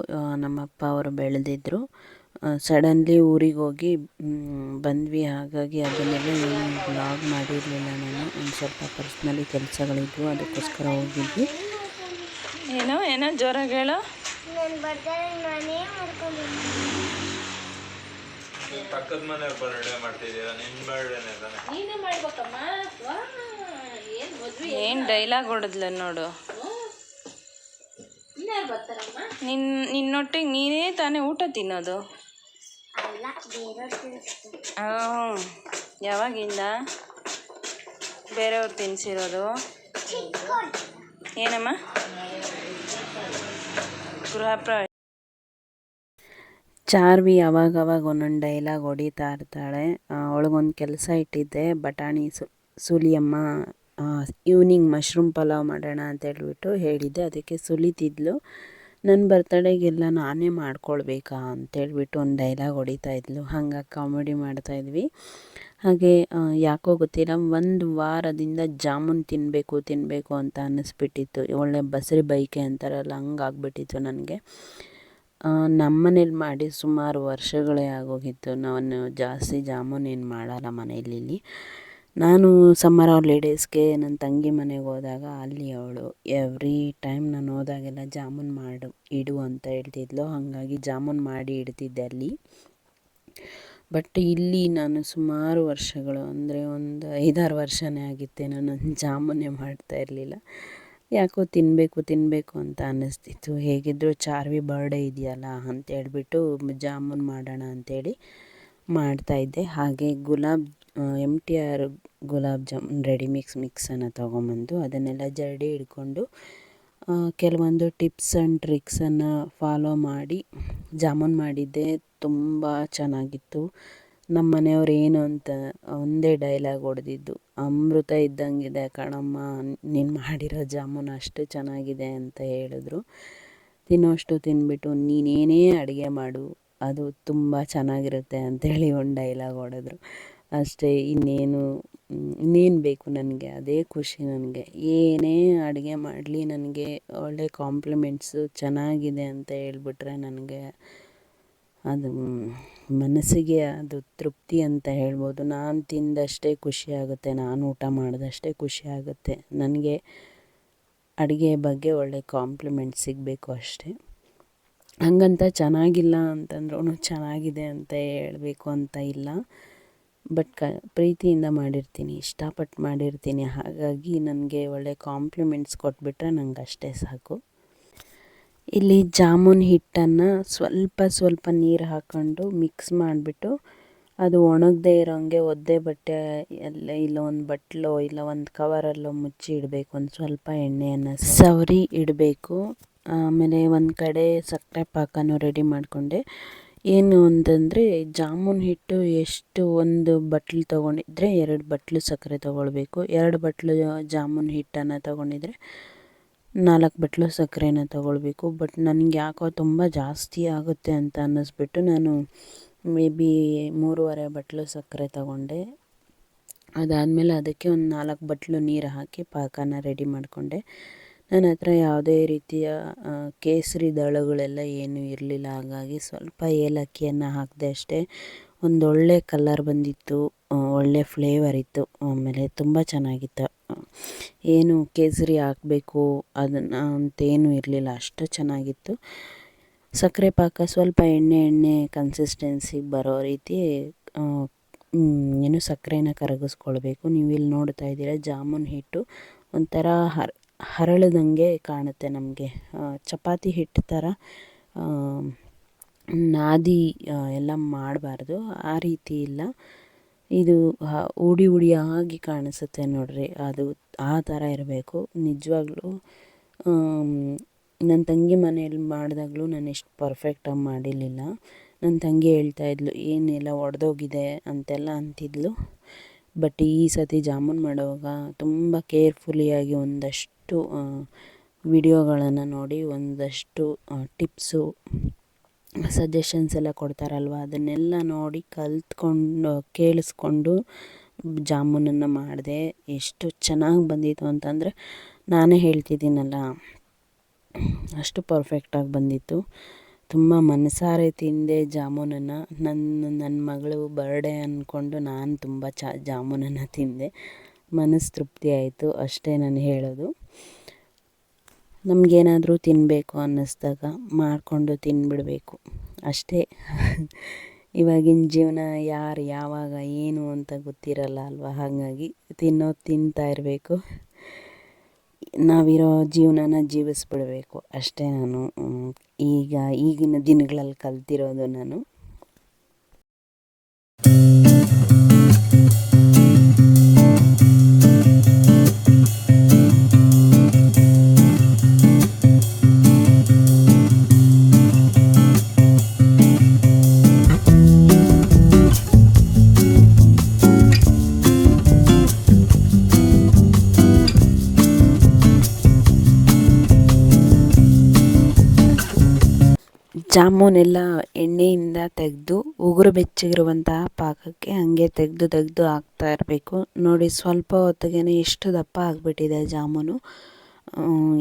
ನಮ್ಮಪ್ಪ ಅವರು ಬೆಳೆದಿದ್ದರು. ಸಡನ್ಲಿ ಊರಿಗೆ ಹೋಗಿ ಬಂದ್ವಿ. ಹಾಗಾಗಿ ಅದನ್ನೆಲ್ಲ ಏನು ವ್ಲಾಗ್ ಮಾಡಿರಲಿಲ್ಲ ನಾನು. ಒಂದು ಸ್ವಲ್ಪ ಪರ್ಸ್ನಲಿ ಕೆಲಸಗಳಿದ್ವು, ಅದಕ್ಕೋಸ್ಕರ ಹೋಗಿದ್ವಿ. ಏನೋ ಜೋರಾಗಿ ಹೇಳೋ. ಪಕ್ಕದ ಮನೆಯವ್ರ ಬರ್ಡೇ ಮಾಡ್ತಿದ್ದೀರಾ, ನಿನ್ನ ಬರ್ಡೇನೇ ತಾನೆ? ನೀನೇ ಮಾಡ್ಬೇಕಮ್ಮ. ಏನು ಡೈಲಾಗ್ ಹೊಡೆದ್ಲ ನೋಡು. ನಿನ್ನೊಟ್ಟಿಗೆ ನೀನೇ ತಾನೇ ಊಟ ತಿನ್ನೋದು? ಯಾವಾಗಿಂದ ಬೇರೆಯವ್ರು ತಿನ್ಸಿರೋದು? ಏನಮ್ಮ? ಗೃಹ ಪ್ರವೇಶ. ಚಾರ್ವಿ ಅವಾಗವಾಗ ಒಂದೊಂದು ಡೈಲಾಗ್ ಹೊಡಿತಾ ಇರ್ತಾಳೆ. ಅವಳಿಗೊಂದು ಕೆಲಸ ಇಟ್ಟಿದ್ದೆ, ಬಟಾಣಿ ಸುಲಿಯಮ್ಮ, ಈವ್ನಿಂಗ್ ಮಶ್ರೂಮ್ ಪಲಾವ್ ಮಾಡೋಣ ಅಂತ ಹೇಳ್ಬಿಟ್ಟು ಹೇಳಿದ್ದೆ. ಅದಕ್ಕೆ ಸುಲಿತಿದ್ಲು. ನನ್ನ ಬರ್ತಡೇಗೆಲ್ಲ ನಾನೇ ಮಾಡ್ಕೊಳ್ಬೇಕಾ ಅಂತೇಳ್ಬಿಟ್ಟು ಒಂದು ಡೈಲಾಗ್ ಹೊಡಿತಾ ಇದ್ಲು. ಹಂಗಾಗಿ ಕಾಮಿಡಿ ಮಾಡ್ತಾಯಿದ್ವಿ. ಹಾಗೆ ಯಾಕೋ ಗೊತ್ತಿಲ್ಲ, ಒಂದು ವಾರದಿಂದ ಜಾಮೂನ್ ತಿನ್ನಬೇಕು ಅಂತ ಅನ್ನಿಸ್ಬಿಟ್ಟಿತ್ತು. ಒಳ್ಳೆ ಬಸರಿ ಬೈಕೆ ಅಂತಾರಲ್ಲ, ಹಂಗಾಗ್ಬಿಟ್ಟಿತ್ತು ನನಗೆ. ನಮ್ಮನೇಲಿ ಮಾಡಿ ಸುಮಾರು ವರ್ಷಗಳೇ ಆಗೋಗಿತ್ತು. ನಾನು ಜಾಸ್ತಿ ಜಾಮೂನ್ ಏನು ಮಾಡಲ್ಲ ಮನೆಯಲ್ಲಿ. ನಾನು ಸಮ್ಮರ್ ಹಾಲಿಡೇಸ್ಗೆ ನನ್ನ ತಂಗಿ ಮನೆಗೆ ಹೋದಾಗ ಅಲ್ಲಿ ಅವಳು ಎವ್ರಿ ಟೈಮ್ ನಾನು ಹೋದಾಗೆಲ್ಲ ಜಾಮೂನ್ ಇಡು ಅಂತ ಹೇಳ್ತಿದ್ಲು. ಹಾಗಾಗಿ ಜಾಮೂನ್ ಮಾಡಿ ಇಡ್ತಿದ್ದೆ ಅಲ್ಲಿ. ಬಟ್ ಇಲ್ಲಿ ನಾನು ಸುಮಾರು ವರ್ಷಗಳು, ಅಂದರೆ ಒಂದು 5-6 ವರ್ಷನೇ ಆಗಿತ್ತೇನೋ, ನಾನು ಜಾಮೂನೇ ಮಾಡ್ತಾ ಇರಲಿಲ್ಲ. ಯಾಕೋ ತಿನ್ನಬೇಕು ಅಂತ ಅನ್ನಿಸ್ತಿತ್ತು. ಹೇಗಿದ್ದರೂ ಚಾರ್ವಿ ಬರ್ಡೇ ಇದೆಯಲ್ಲ ಅಂತೇಳ್ಬಿಟ್ಟು ಜಾಮೂನ್ ಮಾಡೋಣ ಅಂಥೇಳಿ ಮಾಡ್ತಾಯಿದ್ದೆ. ಹಾಗೆ MTR ಗುಲಾಬ್ ಜಾಮೂನ್ ರೆಡಿ ಮಿಕ್ಸನ್ನು ತೊಗೊಂಬಂದು ಅದನ್ನೆಲ್ಲ ಜರಡಿ ಹಿಡ್ಕೊಂಡು ಕೆಲವೊಂದು ಟಿಪ್ಸ್ ಆ್ಯಂಡ್ ಟ್ರಿಕ್ಸನ್ನು ಫಾಲೋ ಮಾಡಿ ಜಾಮೂನ್ ಮಾಡಿದ್ದೆ. ತುಂಬ ಚೆನ್ನಾಗಿತ್ತು. ನಮ್ಮ ಮನೆಯವ್ರು ಏನು ಅಂತ ಒಂದೇ ಡೈಲಾಗ್ ಹೊಡೆದಿದ್ದು, ಅಮೃತ ಇದ್ದಂಗಿದೆ ಕಣಮ್ಮ ನೀನು ಮಾಡಿರೋ ಜಾಮೂನು ಅಷ್ಟು ಚೆನ್ನಾಗಿದೆ ಅಂತ ಹೇಳಿದ್ರು. ತಿನ್ನೋಷ್ಟು ತಿಂದ್ಬಿಟ್ಟು ನೀನೇನೇ ಅಡುಗೆ ಮಾಡು ಅದು ತುಂಬ ಚೆನ್ನಾಗಿರುತ್ತೆ ಅಂಥೇಳಿ ಒಂದು ಡೈಲಾಗ್ ಹೊಡೆದ್ರು. ಅಷ್ಟೇ, ಇನ್ನೇನು ಬೇಕು ನನಗೆ, ಅದೇ ಖುಷಿ ನನಗೆ. ಏನೇ ಅಡುಗೆ ಮಾಡಲಿ ನನಗೆ ಒಳ್ಳೆ ಕಾಂಪ್ಲಿಮೆಂಟ್ಸು ಚೆನ್ನಾಗಿದೆ ಅಂತ ಹೇಳ್ಬಿಟ್ರೆ ನನಗೆ ಅದು ಮನಸ್ಸಿಗೆ ಅದು ತೃಪ್ತಿ ಅಂತ ಹೇಳ್ಬೋದು. ನಾನು ತಿಂದಷ್ಟೇ ಖುಷಿಯಾಗುತ್ತೆ, ನಾನು ಊಟ ಮಾಡಿದಷ್ಟೇ ಖುಷಿಯಾಗುತ್ತೆ. ನನಗೆ ಅಡುಗೆ ಬಗ್ಗೆ ಒಳ್ಳೆ ಕಾಂಪ್ಲಿಮೆಂಟ್ ಸಿಗಬೇಕು ಅಷ್ಟೇ. ಹಂಗಂತ ಚೆನ್ನಾಗಿಲ್ಲ ಅಂತಂದ್ರೂ ಚೆನ್ನಾಗಿದೆ ಅಂತ ಹೇಳಬೇಕು ಅಂತ ಇಲ್ಲ. ಬಟ್ ಪ್ರೀತಿಯಿಂದ ಮಾಡಿರ್ತೀನಿ, ಇಷ್ಟಪಟ್ಟು ಮಾಡಿರ್ತೀನಿ. ಹಾಗಾಗಿ ನನಗೆ ಒಳ್ಳೆ ಕಾಂಪ್ಲಿಮೆಂಟ್ಸ್ ಕೊಟ್ಬಿಟ್ರೆ ನಂಗೆ ಅಷ್ಟೇ ಸಾಕು. ಇಲ್ಲಿ ಜಾಮೂನ್ ಹಿಟ್ಟನ್ನು ಸ್ವಲ್ಪ ನೀರು ಹಾಕ್ಕೊಂಡು ಮಿಕ್ಸ್ ಮಾಡಿಬಿಟ್ಟು ಅದು ಒಣಗದೇ ಇರೋಂಗೆ ಒದ್ದೆ ಬಟ್ಟೆ ಇಲ್ಲ ಒಂದು ಬಟ್ಲೋ ಇಲ್ಲ ಒಂದು ಕವರಲ್ಲೋ ಮುಚ್ಚಿ ಇಡಬೇಕು. ಒಂದು ಸ್ವಲ್ಪ ಎಣ್ಣೆಯನ್ನು ಸವರಿ ಇಡಬೇಕು. ಆಮೇಲೆ ಒಂದು ಕಡೆ ಸಕ್ಕರೆ ಪಾಕನೂ ರೆಡಿ ಮಾಡಿಕೊಂಡೆ. ಏನು ಅಂತಂದರೆ ಜಾಮೂನ್ ಹಿಟ್ಟು ಎಷ್ಟು ಒಂದು ಬಟ್ಲು ತೊಗೊಂಡಿದ್ರೆ 2 ಬಟ್ಲು ಸಕ್ಕರೆ ತೊಗೊಳ್ಬೇಕು. 2 ಬಟ್ಲು ಜಾಮೂನ್ ಹಿಟ್ಟನ್ನು ತೊಗೊಂಡಿದ್ರೆ 4 ಬಟ್ಲು ಸಕ್ಕರೆನ ತೊಗೊಳ್ಬೇಕು. ಬಟ್ ನನಗೆ ಯಾಕೋ ತುಂಬ ಜಾಸ್ತಿ ಆಗುತ್ತೆ ಅಂತ ಅನ್ನಿಸ್ಬಿಟ್ಟು ನಾನು ಮೇ ಬಿ 3.5 ಬಟ್ಲು ಸಕ್ಕರೆ ತೊಗೊಂಡೆ. ಅದಾದಮೇಲೆ ಅದಕ್ಕೆ ಒಂದು 4 ಬಟ್ಲು ನೀರು ಹಾಕಿ ಪಾಕನ ರೆಡಿ ಮಾಡಿಕೊಂಡೆ. ನನ್ನ ಹತ್ರ ಯಾವುದೇ ರೀತಿಯ ಕೇಸರಿ ದಳಗಳೆಲ್ಲ ಏನೂ ಇರಲಿಲ್ಲ. ಹಾಗಾಗಿ ಸ್ವಲ್ಪ ಏಲಕ್ಕಿಯನ್ನು ಹಾಕಿದೆ ಅಷ್ಟೇ. ಒಂದೊಳ್ಳೆ ಕಲರ್ ಬಂದಿತ್ತು, ಒಳ್ಳೆ ಫ್ಲೇವರ್ ಇತ್ತು. ಆಮೇಲೆ ತುಂಬ ಚೆನ್ನಾಗಿತ್ತು. ಏನು ಕೇಸರಿ ಹಾಕಬೇಕು ಅದನ್ನು ಅಂತೇನೂ ಇರಲಿಲ್ಲ, ಅಷ್ಟು ಚೆನ್ನಾಗಿತ್ತು. ಸಕ್ಕರೆ ಪಾಕ ಸ್ವಲ್ಪ ಎಣ್ಣೆ ಕನ್ಸಿಸ್ಟೆನ್ಸಿಗೆ ಬರೋ ರೀತಿ ಸಕ್ಕರೆನ ಕರಗಿಸ್ಕೊಳ್ಬೇಕು. ನೀವು ಇಲ್ಲಿ ನೋಡ್ತಾ ಇದ್ದೀರಾ ಜಾಮೂನ್ ಹಿಟ್ಟು ಒಂಥರ ಹರಳದಂಗೆ ಕಾಣುತ್ತೆ ನಮಗೆ. ಚಪಾತಿ ಹಿಟ್ಟು ಥರ ನಾದಿ ಎಲ್ಲ ಮಾಡಬಾರ್ದು, ಆ ರೀತಿ ಇಲ್ಲ. ಇದು ಹುಡಿಯಾಗಿ ಕಾಣಿಸುತ್ತೆ ನೋಡ್ರಿ, ಅದು ಆ ಥರ ಇರಬೇಕು ನಿಜವಾಗ್ಲೂ. ನನ್ನ ತಂಗಿ ಮನೆಯಲ್ಲಿ ಮಾಡಿದಾಗಲೂ ನಾನು ಇಷ್ಟು ಪರ್ಫೆಕ್ಟಾಗಿ ಮಾಡಿರಲಿಲ್ಲ. ನನ್ನ ತಂಗಿ ಹೇಳ್ತಾಯಿದ್ಲು ಏನೆಲ್ಲ ಒಡೆದೋಗಿದೆ ಅಂತೆಲ್ಲ ಅಂತಿದ್ಲು. ಬಟ್ ಈ ಸತಿ ಜಾಮೂನ್ ಮಾಡುವಾಗ ತುಂಬ ಕೇರ್ಫುಲಿಯಾಗಿ ಒಂದಷ್ಟು ವಿಡಿಯೋಗಳನ್ನು ನೋಡಿ, ಒಂದಷ್ಟು ಟಿಪ್ಸು ಸಜೆಷನ್ಸ್ ಎಲ್ಲ ಕೊಡ್ತಾರಲ್ವ, ಅದನ್ನೆಲ್ಲ ನೋಡಿ ಕೇಳಿಸ್ಕೊಂಡು ಜಾಮೂನನ್ನು ಮಾಡಿದೆ. ಎಷ್ಟು ಚೆನ್ನಾಗಿ ಬಂದಿತ್ತು ಅಂತಂದರೆ ನಾನೇ ಹೇಳ್ತಿದ್ದೀನಲ್ಲ, ಅಷ್ಟು ಪರ್ಫೆಕ್ಟಾಗಿ ಬಂದಿತ್ತು. ತುಂಬ ಮನಸಾರೆ ತಿಂದೆ ಜಾಮೂನನ್ನು. ನನ್ನ ಮಗಳು ಬರ್ಡೇ ಅಂದ್ಕೊಂಡು ನಾನು ತುಂಬ ಜಾಮೂನನ್ನು ತಿಂದೆ. ಮನಸ್ಸು ತೃಪ್ತಿ ಆಯಿತು, ಅಷ್ಟೇ ನಾನು ಹೇಳೋದು. ನಮಗೇನಾದರೂ ತಿನ್ನಬೇಕು ಅನ್ನಿಸ್ದಾಗ ಮಾಡಿಕೊಂಡು ತಿಂದುಬಿಡಬೇಕು ಅಷ್ಟೇ. ಇವಾಗಿನ ಜೀವನ ಯಾರು ಯಾವಾಗ ಏನು ಅಂತ ಗೊತ್ತಿರಲ್ಲ ಅಲ್ವ, ಹಾಗಾಗಿ ತಿಂತಾ ಇರಬೇಕು. ನಾವಿರೋ ಜೀವನನ ಜೀವಿಸ್ಬಿಡಬೇಕು ಅಷ್ಟೇ. ನಾನು ಈಗಿನ ದಿನಗಳಲ್ಲಿ ಕಲ್ತಿರೋದು ನಾನು. ಜಾಮೂನೆಲ್ಲ ಎಣ್ಣೆಯಿಂದ ತೆಗೆದು ಉಗುರು ಬೆಚ್ಚಗಿರುವಂತಹ ಪಾಕಕ್ಕೆ ಹಂಗೆ ತೆಗೆದು ಹಾಕ್ತಾ ಇರಬೇಕು. ನೋಡಿ ಸ್ವಲ್ಪ ಹೊತ್ತಿಗೆ ಎಷ್ಟು ದಪ್ಪ ಆಗಿಬಿಟ್ಟಿದೆ ಜಾಮೂನು.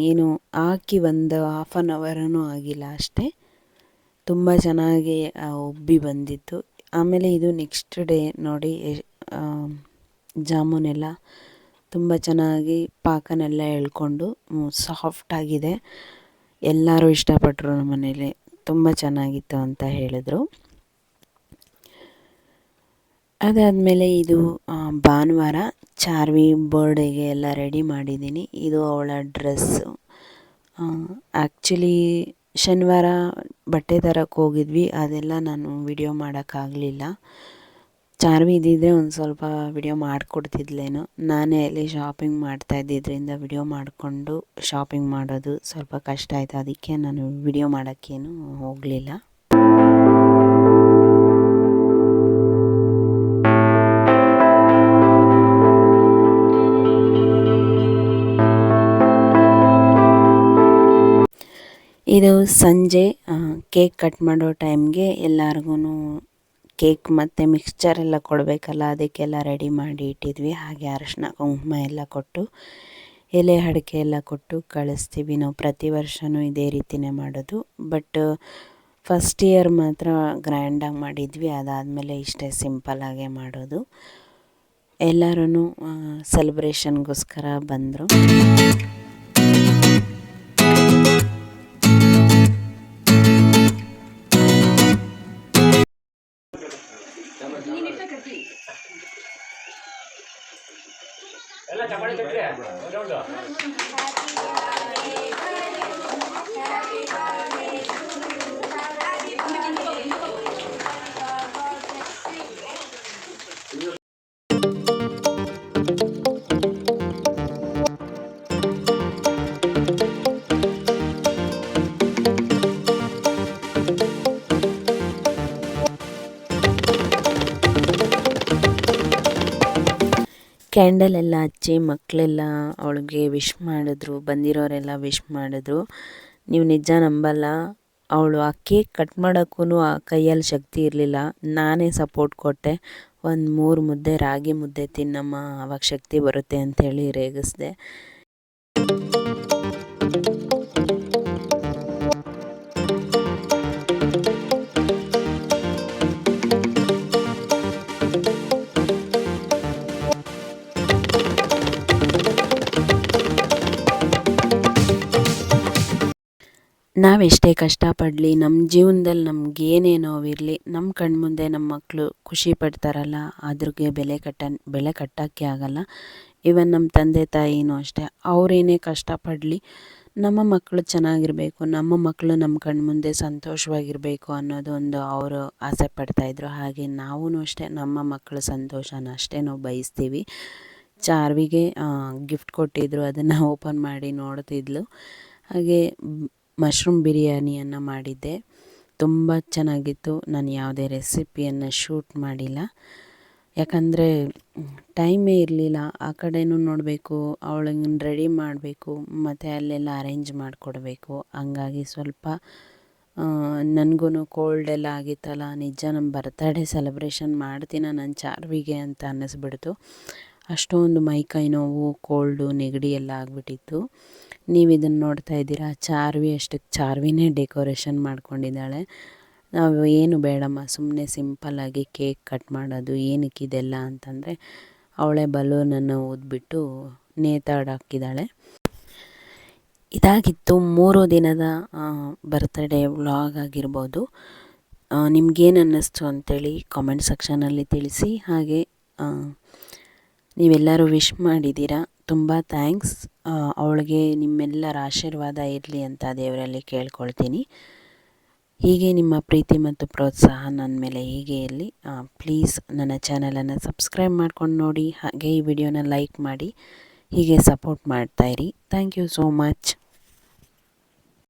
ಏನು ಹಾಕಿ ಒಂದು 1/2 ಅವರೂ ಆಗಿಲ್ಲ ಅಷ್ಟೇ. ತುಂಬ ಚೆನ್ನಾಗಿ ಉಬ್ಬಿ ಬಂದಿತ್ತು. ಆಮೇಲೆ ಇದು ನೆಕ್ಸ್ಟ್ ಡೇ ನೋಡಿ ಜಾಮೂನೆಲ್ಲ ತುಂಬ ಚೆನ್ನಾಗಿ ಪಾಕನೆಲ್ಲ ಎಳ್ಕೊಂಡು ಸಾಫ್ಟಾಗಿದೆ. ಎಲ್ಲರೂ ಇಷ್ಟಪಟ್ಟರು ನಮ್ಮ ಮನೇಲಿ, ತುಂಬ ಚೆನ್ನಾಗಿತ್ತು ಅಂತ ಹೇಳಿದ್ರು. ಅದಾದಮೇಲೆ ಇದು ಭಾನುವಾರ ಚಾರ್ವಿ ಬರ್ಡೇಗೆ ಎಲ್ಲ ರೆಡಿ ಮಾಡಿದ್ದೀನಿ. ಇದು ಅವಳ ಡ್ರೆಸ್ಸು. ಆ್ಯಕ್ಚುಲಿ ಶನಿವಾರ ಬಟ್ಟೆ ತರಕ್ಕೆ ಹೋಗಿದ್ವಿ, ಅದೆಲ್ಲ ನಾನು ವಿಡಿಯೋ ಮಾಡೋಕ್ಕಾಗಲಿಲ್ಲ. ಚಾರ್ವಿ ಇದ್ದಿದ್ದರೆ ಒಂದು ಸ್ವಲ್ಪ ವಿಡಿಯೋ ಮಾಡಿಕೊಡ್ತಿದ್ಲೇನೋ. ನಾನೇ ಅಲ್ಲಿ ಶಾಪಿಂಗ್ ಮಾಡ್ತಾಯಿದ್ದಿದ್ದರಿಂದ ವಿಡಿಯೋ ಮಾಡಿಕೊಂಡು ಶಾಪಿಂಗ್ ಮಾಡೋದು ಸ್ವಲ್ಪ ಕಷ್ಟ ಆಯಿತು. ಅದಕ್ಕೆ ನಾನು ವಿಡಿಯೋ ಮಾಡೋಕ್ಕೇನು ಹೋಗಲಿಲ್ಲ. ಇದು ಸಂಜೆ ಕೇಕ್ ಕಟ್ ಮಾಡೋ ಟೈಮ್ಗೆ ಎಲ್ಲರಿಗೂ ಕೇಕ್ ಮತ್ತು ಮಿಕ್ಸ್ಚರ್ ಎಲ್ಲ ಕೊಡಬೇಕಲ್ಲ, ಅದಕ್ಕೆಲ್ಲ ರೆಡಿ ಮಾಡಿ ಇಟ್ಟಿದ್ವಿ. ಹಾಗೆ ಅರಶಿನ ಕುಂಕುಮ ಎಲ್ಲ ಕೊಟ್ಟು ಎಲೆ ಅಡಿಕೆ ಎಲ್ಲ ಕೊಟ್ಟು ಕಳಿಸ್ತೀವಿ. ನಾವು ಪ್ರತಿ ವರ್ಷವೂ ಇದೇ ರೀತಿಯೇ ಮಾಡೋದು. ಬಟ್ ಫಸ್ಟ್ ಇಯರ್ ಮಾತ್ರ ಗ್ರ್ಯಾಂಡಾಗಿ ಮಾಡಿದ್ವಿ, ಅದಾದಮೇಲೆ ಇಷ್ಟೇ ಸಿಂಪಲ್ಲಾಗೇ ಮಾಡೋದು. ಎಲ್ಲರೂ ಸೆಲೆಬ್ರೇಷನ್ಗೋಸ್ಕರ ಬಂದರು. ಕ್ಯಾಂಡಲ್ ಎಲ್ಲ ಹಚ್ಚಿ ಮಕ್ಕಳೆಲ್ಲ ಅವಳಿಗೆ ವಿಶ್ ಮಾಡಿದ್ರು, ಬಂದಿರೋರೆಲ್ಲ ವಿಶ್ ಮಾಡಿದ್ರು. ನೀವು ನಿಜ ನಂಬಲ್ಲ, ಅವಳು ಆ ಕೇಕ್ ಕಟ್ ಮಾಡೋಕ್ಕೂ ಆ ಕೈಯಲ್ಲಿ ಶಕ್ತಿ ಇರಲಿಲ್ಲ. ನಾನೇ ಸಪೋರ್ಟ್ ಕೊಟ್ಟೆ. ಒಂದು 3 ಮುದ್ದೆ ರಾಗಿ ಮುದ್ದೆ ತಿನ್ನಮ್ಮ, ಆವಾಗ ಶಕ್ತಿ ಬರುತ್ತೆ ಅಂಥೇಳಿ ರೇಗಿಸ್ದೆ. ನಾವೆಷ್ಟೇ ಕಷ್ಟಪಡಲಿ, ನಮ್ಮ ಜೀವನದಲ್ಲಿ ನಮಗೇನೇ ನೋವಿರಲಿ, ನಮ್ಮ ಕಣ್ಮುಂದೆ ನಮ್ಮ ಮಕ್ಕಳು ಖುಷಿ ಪಡ್ತಾರಲ್ಲ, ಅದ್ರಿಗೆ ಬೆಲೆ ಕಟ್ಟೋಕ್ಕೆ ಆಗಲ್ಲ. ಈವನ್ ನಮ್ಮ ತಂದೆ ತಾಯಿನೂ ಅಷ್ಟೇ, ಅವರೇನೇ ಕಷ್ಟಪಡಲಿ, ನಮ್ಮ ಮಕ್ಕಳು ಚೆನ್ನಾಗಿರಬೇಕು, ನಮ್ಮ ಮಕ್ಕಳು ನಮ್ಮ ಕಣ್ಮುಂದೆ ಸಂತೋಷವಾಗಿರಬೇಕು ಅನ್ನೋದೊಂದು ಅವರು ಆಸೆ ಪಡ್ತಾಯಿದ್ರು. ಹಾಗೆ ನಾವೂ ಅಷ್ಟೇ ನಮ್ಮ ಮಕ್ಕಳ ಸಂತೋಷನ ಅಷ್ಟೇ ನಾವು ಬಯಸ್ತೀವಿ. ಚಾರ್ವಿಗೆ ಗಿಫ್ಟ್ ಕೊಟ್ಟಿದ್ದರು, ಅದನ್ನು ಓಪನ್ ಮಾಡಿ ನೋಡ್ತಿದ್ಲು. ಹಾಗೆ ಮಶ್ರೂಮ್ ಬಿರಿಯಾನಿಯನ್ನು ಮಾಡಿದ್ದೆ, ತುಂಬ ಚೆನ್ನಾಗಿತ್ತು. ನಾನು ಯಾವುದೇ ರೆಸಿಪಿಯನ್ನು ಶೂಟ್ ಮಾಡಿಲ್ಲ, ಯಾಕಂದರೆ ಟೈಮೇ ಇರಲಿಲ್ಲ. ಆ ಕಡೆನೂ ನೋಡಬೇಕು, ಅವಳನ್ನು ರೆಡಿ ಮಾಡಬೇಕು, ಮತ್ತು ಅಲ್ಲೆಲ್ಲ ಅರೇಂಜ್ ಮಾಡಿಕೊಡ್ಬೇಕು. ಹಂಗಾಗಿ ಸ್ವಲ್ಪ ನನಗೂ ಕೋಲ್ಡೆಲ್ಲ ಆಗಿತ್ತಲ್ಲ, ನಿಜ ನಮ್ಮ ಬರ್ತಡೇ ಸೆಲೆಬ್ರೇಷನ್ ಮಾಡ್ತೀನ ನನ್ನ ಚಾರ್ವಿಗೆ ಅಂತ ಅನ್ನಿಸ್ಬಿಡ್ತು. ಅಷ್ಟೊಂದು ಮೈಕೈ ನೋವು, ಕೋಲ್ಡು, ನೆಗಡಿ ಎಲ್ಲ ಆಗಿಬಿಟ್ಟಿತ್ತು. ನೀವು ಇದನ್ನು ನೋಡ್ತಾ ಇದ್ದೀರಾ, ಚಾರ್ವಿನೇ ಡೆಕೋರೇಷನ್ ಮಾಡ್ಕೊಂಡಿದ್ದಾಳೆ. ನಾವು ಏನು ಬೇಡಮ್ಮ, ಸುಮ್ಮನೆ ಸಿಂಪಲ್ಲಾಗಿ ಕೇಕ್ ಕಟ್ ಮಾಡೋದು, ಏನಕ್ಕಿದೆಲ್ಲ ಅಂತಂದರೆ ಅವಳೇ ಬಲೂನನ್ನು ಊದ್ಬಿಟ್ಟು ನೇತಾಡಾಕಿದ್ದಾಳೆ. ಇದಾಗಿತ್ತು 3 ದಿನದ ಬರ್ತ್ಡೇ ವ್ಲಾಗ್ ಆಗಿರ್ಬೋದು. ನಿಮಗೇನು ಅನ್ನಿಸ್ತು ಅಂತೇಳಿ ಕಾಮೆಂಟ್ ಸೆಕ್ಷನಲ್ಲಿ ತಿಳಿಸಿ. ಹಾಗೆ ನೀವೆಲ್ಲರೂ ವಿಶ್ ಮಾಡಿದ್ದೀರಾ, ತುಂಬ ಥ್ಯಾಂಕ್ಸ್. ಅವಳಿಗೆ ನಿಮ್ಮೆಲ್ಲರ ಆಶೀರ್ವಾದ ಇರಲಿ ಅಂತ ದೇವರಲ್ಲಿ ಕೇಳ್ಕೊಳ್ತೀನಿ. ಹೀಗೆ ನಿಮ್ಮ ಪ್ರೀತಿ ಮತ್ತು ಪ್ರೋತ್ಸಾಹ ನನ್ನ ಮೇಲೆ ಹೀಗೆ ಇರಲಿ. ಪ್ಲೀಸ್ ನನ್ನ ಚಾನಲನ್ನು ಸಬ್ಸ್ಕ್ರೈಬ್ ಮಾಡ್ಕೊಂಡು ನೋಡಿ, ಹಾಗೆ ಈ ವಿಡಿಯೋನ ಲೈಕ್ ಮಾಡಿ, ಹೀಗೆ ಸಪೋರ್ಟ್ ಮಾಡ್ತಾಯಿರಿ. Thank you so much.